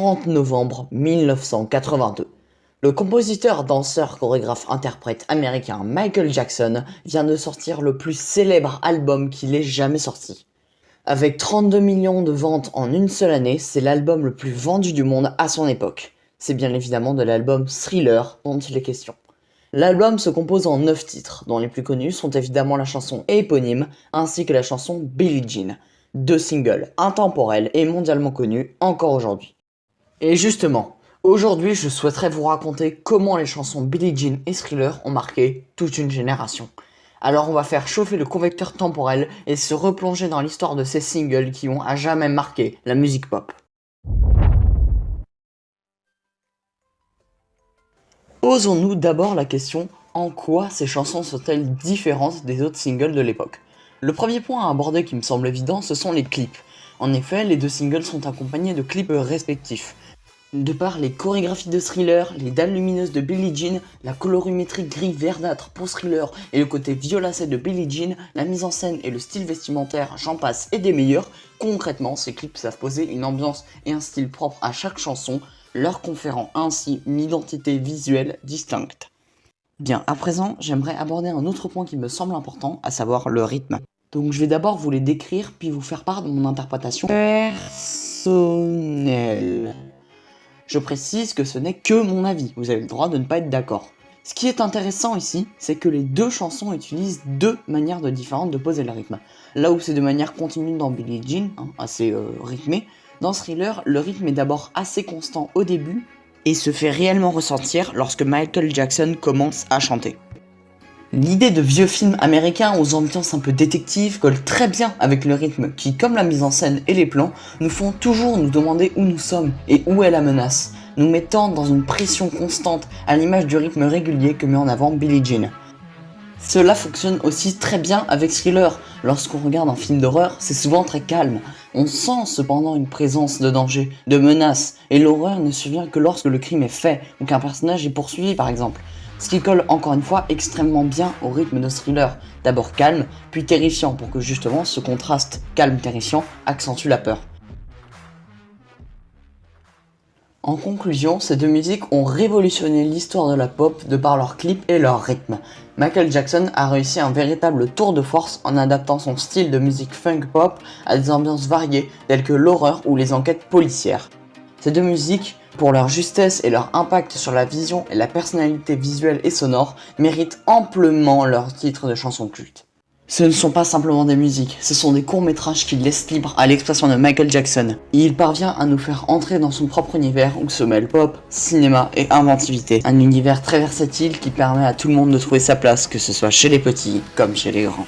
30 novembre 1982. Le compositeur, danseur, chorégraphe, interprète américain Michael Jackson vient de sortir le plus célèbre album qu'il ait jamais sorti. Avec 32 millions de ventes en une seule année, c'est l'album le plus vendu du monde à son époque. C'est bien évidemment de l'album Thriller dont il est question. L'album se compose en 9 titres, dont les plus connus sont évidemment la chanson éponyme ainsi que la chanson Billie Jean, 2 singles intemporels et mondialement connus encore aujourd'hui. Et justement, aujourd'hui je souhaiterais vous raconter comment les chansons Billie Jean et Thriller ont marqué toute une génération. Alors on va faire chauffer le convecteur temporel et se replonger dans l'histoire de ces singles qui ont à jamais marqué la musique pop. Posons-nous d'abord la question, en quoi ces chansons sont-elles différentes des autres singles de l'époque? Le premier point à aborder qui me semble évident, ce sont les clips. En effet, les deux singles sont accompagnés de clips respectifs. De par les chorégraphies de Thriller, les dalles lumineuses de Billie Jean, la colorimétrie gris verdâtre pour Thriller et le côté violacé de Billie Jean, la mise en scène et le style vestimentaire, j'en passe et des meilleurs, concrètement ces clips savent poser une ambiance et un style propre à chaque chanson, leur conférant ainsi une identité visuelle distincte. Bien, à présent, j'aimerais aborder un autre point qui me semble important, à savoir le rythme. Donc je vais d'abord vous les décrire, puis vous faire part de mon interprétation personnelle. Je précise que ce n'est que mon avis, vous avez le droit de ne pas être d'accord. Ce qui est intéressant ici, c'est que les deux chansons utilisent deux manières différentes de poser le rythme. Là où c'est de manière continue dans Billie Jean, assez rythmé, dans Thriller, le rythme est d'abord assez constant au début et se fait réellement ressentir lorsque Michael Jackson commence à chanter. L'idée de vieux films américains aux ambiances un peu détectives colle très bien avec le rythme qui, comme la mise en scène et les plans, nous font toujours nous demander où nous sommes et où est la menace, nous mettant dans une pression constante à l'image du rythme régulier que met en avant Billie Jean. Cela fonctionne aussi très bien avec Thriller. Lorsqu'on regarde un film d'horreur, c'est souvent très calme. On sent cependant une présence de danger, de menace, et l'horreur ne survient que lorsque le crime est fait, ou qu'un personnage est poursuivi par exemple. Ce qui colle encore une fois extrêmement bien au rythme de Thriller, d'abord calme, puis terrifiant pour que justement ce contraste calme-terrifiant accentue la peur. En conclusion, ces deux musiques ont révolutionné l'histoire de la pop de par leurs clips et leur rythme. Michael Jackson a réussi un véritable tour de force en adaptant son style de musique funk pop à des ambiances variées telles que l'horreur ou les enquêtes policières. Ces deux musiques, pour leur justesse et leur impact sur la vision et la personnalité visuelle et sonore, méritent amplement leur titre de chanson culte. Ce ne sont pas simplement des musiques, ce sont des courts-métrages qui laissent libre à l'expression de Michael Jackson. Et il parvient à nous faire entrer dans son propre univers où se mêlent pop, cinéma et inventivité. Un univers très versatile qui permet à tout le monde de trouver sa place, que ce soit chez les petits comme chez les grands.